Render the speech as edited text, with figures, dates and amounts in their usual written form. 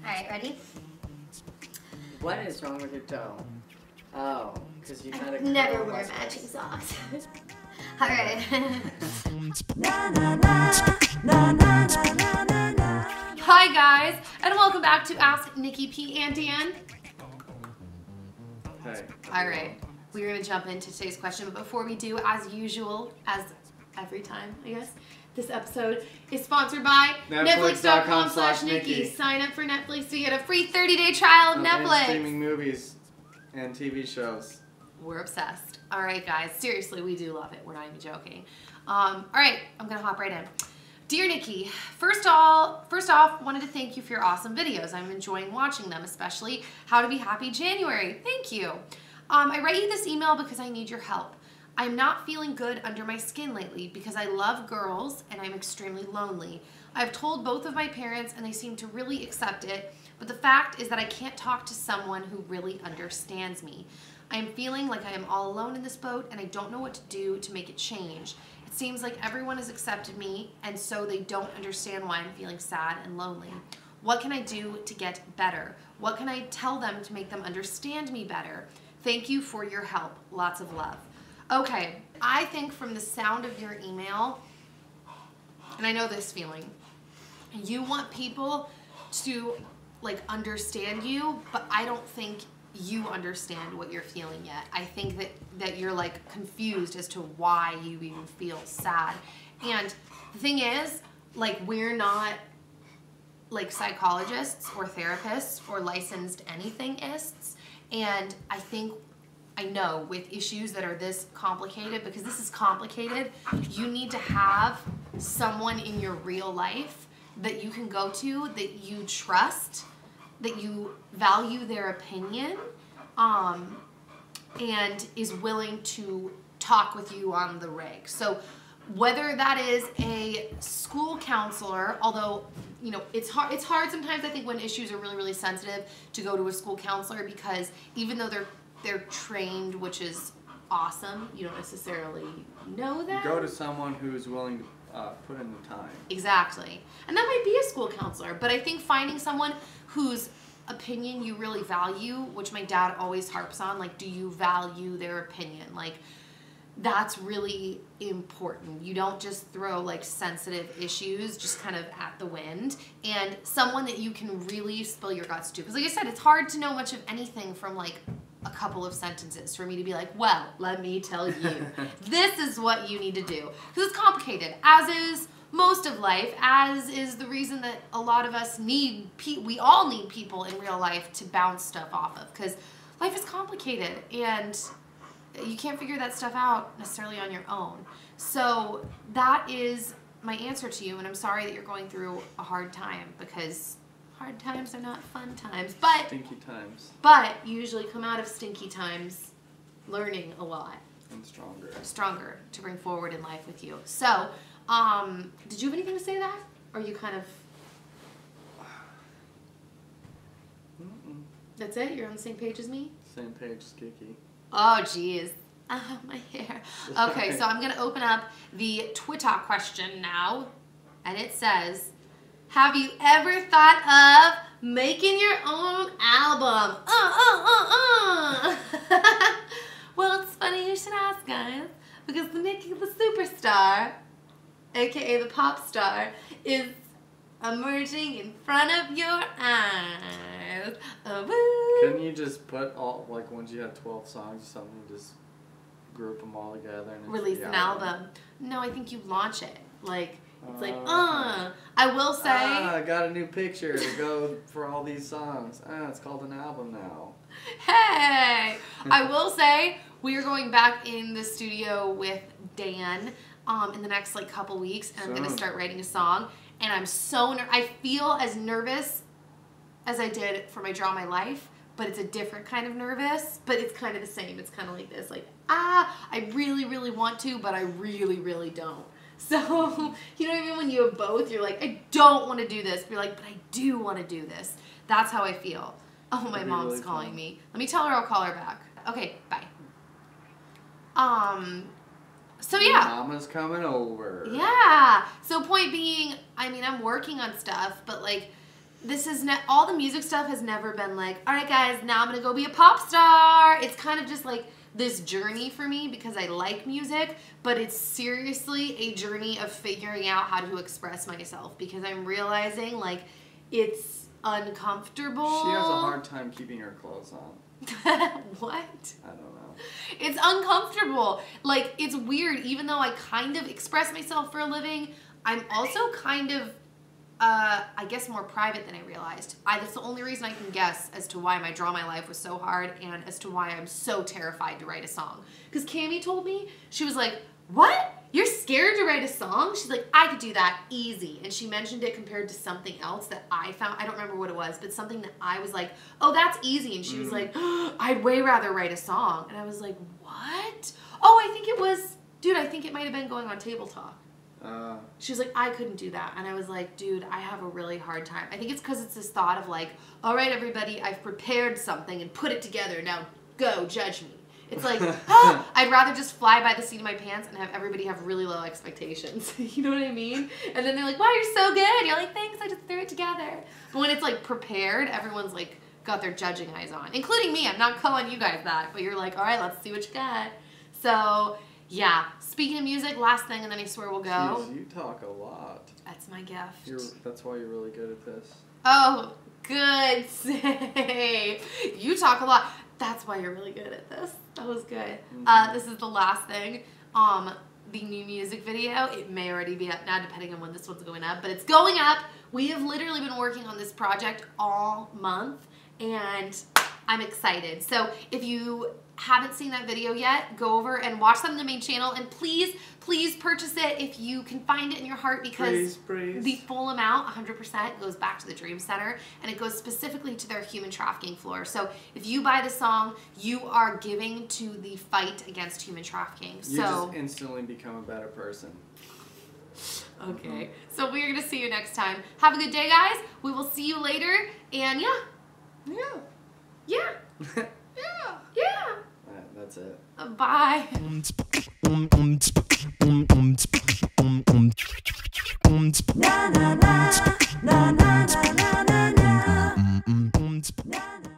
Alright, ready? What is wrong with your toe? Oh, because you had a never wear matching socks. Alright. Hi guys, and welcome back to Ask Nikki P and Dan. Hey. Alright, we're going to jump into today's question, but before we do, as usual, as every time, I guess, this episode is sponsored by Netflix.com/Nikki. Sign up for Netflix to get a free 30-day trial of Netflix. And streaming movies and TV shows. We're obsessed. Alright guys, seriously, we do love it. We're not even joking. Alright, I'm going to hop right in. Dear Nikki, first off, wanted to thank you for your awesome videos. I'm enjoying watching them, especially How to Be Happy January. Thank you. I write you this email because I need your help. I'm not feeling good under my skin lately because I love girls and I'm extremely lonely. I've told both of my parents and they seem to really accept it, but the fact is that I can't talk to someone who really understands me. I am feeling like I am all alone in this boat and I don't know what to do to make it change. It seems like everyone has accepted me and so they don't understand why I'm feeling sad and lonely. What can I do to get better? What can I tell them to make them understand me better? Thank you for your help. Lots of love. Okay, I think from the sound of your email, and I know this feeling, you want people to like understand you, but I don't think you understand what you're feeling yet. I think that you're like confused as to why you even feel sad. And the thing is, like, we're not like psychologists or therapists or licensed anythingists, and I know with issues that are this complicated, because this is complicated, you need to have someone in your real life that you can go to, that you trust, that you value their opinion, and is willing to talk with you on the reg. So whether that is a school counselor, although, you know, it's hard sometimes, I think, when issues are really, really sensitive to go to a school counselor, because even though they're trained, which is awesome, you don't necessarily know that. Go to someone who's willing to put in the time. Exactly. And that might be a school counselor, but I think finding someone whose opinion you really value, which my dad always harps on, like, do you value their opinion? Like, that's really important. You don't just throw like sensitive issues just kind of at the wind, and someone that you can really spill your guts to. Because like I said, it's hard to know much of anything from like a couple of sentences for me to be like, well, let me tell you, this is what you need to do. Because it's complicated, as is most of life, as is the reason that a lot of us we all need people in real life to bounce stuff off of, because life is complicated and you can't figure that stuff out necessarily on your own. So that is my answer to you, and I'm sorry that you're going through a hard time, because hard times are not fun times, but stinky times. But you usually come out of stinky times learning a lot. And stronger. Stronger to bring forward in life with you. So, did you have anything to say to that? Or you kind of... That's it? You're on the same page as me? Same page as Kiki. Oh, jeez. Oh, my hair. Okay, so I'm going to open up the Twitter question now. And it says, have you ever thought of making your own album? Well, it's funny you should ask, guys. Because the Nikki the Superstar, a.k.a. the pop star, is emerging in front of your eyes. Couldn't you just put all, like, once you have 12 songs or something, just group them all together and release an album? No, I think you launch it. Like, it's like, I will say... I got a new picture to go for all these songs. It's called an album now. Hey! I will say, we are going back in the studio with Dan in the next, like, couple weeks, and I'm going to start writing a song. And I'm so I feel as nervous as I did for my Draw My Life, but it's a different kind of nervous, but it's kind of the same. It's kind of like this, like, I really, really want to, but I really, really don't. So, you know what I mean? When you have both, you're like, I don't want to do this, but you're like, but I do want to do this. That's how I feel. Oh, my mom's really calling me. Let me tell her I'll call her back. Okay, bye. So yeah. Mama's coming over. Yeah. So point being, I mean, I'm working on stuff, but like, this is all the music stuff has never been like, all right guys, now I'm gonna go be a pop star. It's kind of just like this journey for me because I like music, but it's seriously a journey of figuring out how to express myself because I'm realizing like it's uncomfortable. She has a hard time keeping her clothes on. What? I don't know. It's uncomfortable. Like, it's weird. Even though I kind of express myself for a living, I'm also kind of, I guess, more private than I realized. That's the only reason I can guess as to why my Draw My Life was so hard and as to why I'm so terrified to write a song. Because Cammie told me, she was like, what? You're scared to write a song? She's like, I could do that easy. And she mentioned it compared to something else that I found. I don't remember what it was, but something that I was like, oh, that's easy. And she was like, oh, I'd way rather write a song. And I was like, what? Oh, I think it was, dude, I think it might have been Going on Table Talk. She was like, I couldn't do that. And I was like, dude, I have a really hard time. I think it's because it's this thought of like, all right, everybody, I've prepared something and put it together. Now go judge me. It's like, oh, I'd rather just fly by the seat of my pants and have everybody have really low expectations. You know what I mean? And then they're like, wow, you're so good. And you're like, thanks, I just threw it together. But when it's like prepared, everyone's like got their judging eyes on, including me. I'm not calling you guys that, but you're like, all right, let's see what you got. So yeah, speaking of music, last thing, and then I swear we'll go. Jeez, you talk a lot. That's my gift. That's why you're really good at this. Oh, good save. You talk a lot. That's why you're really good at this. That was good. This is the last thing. The new music video, it may already be up now depending on when this one's going up, but it's going up. We have literally been working on this project all month and I'm excited. So if you haven't seen that video yet, go over and watch them on the main channel and please, please purchase it if you can find it in your heart because the full amount, 100%, goes back to the Dream Center and it goes specifically to their human trafficking floor. So if you buy the song, you are giving to the fight against human trafficking. You just instantly become a better person. Okay, so we're going to see you next time. Have a good day, guys. We will see you later and yeah. Yeah. Yeah. That's it. Bye.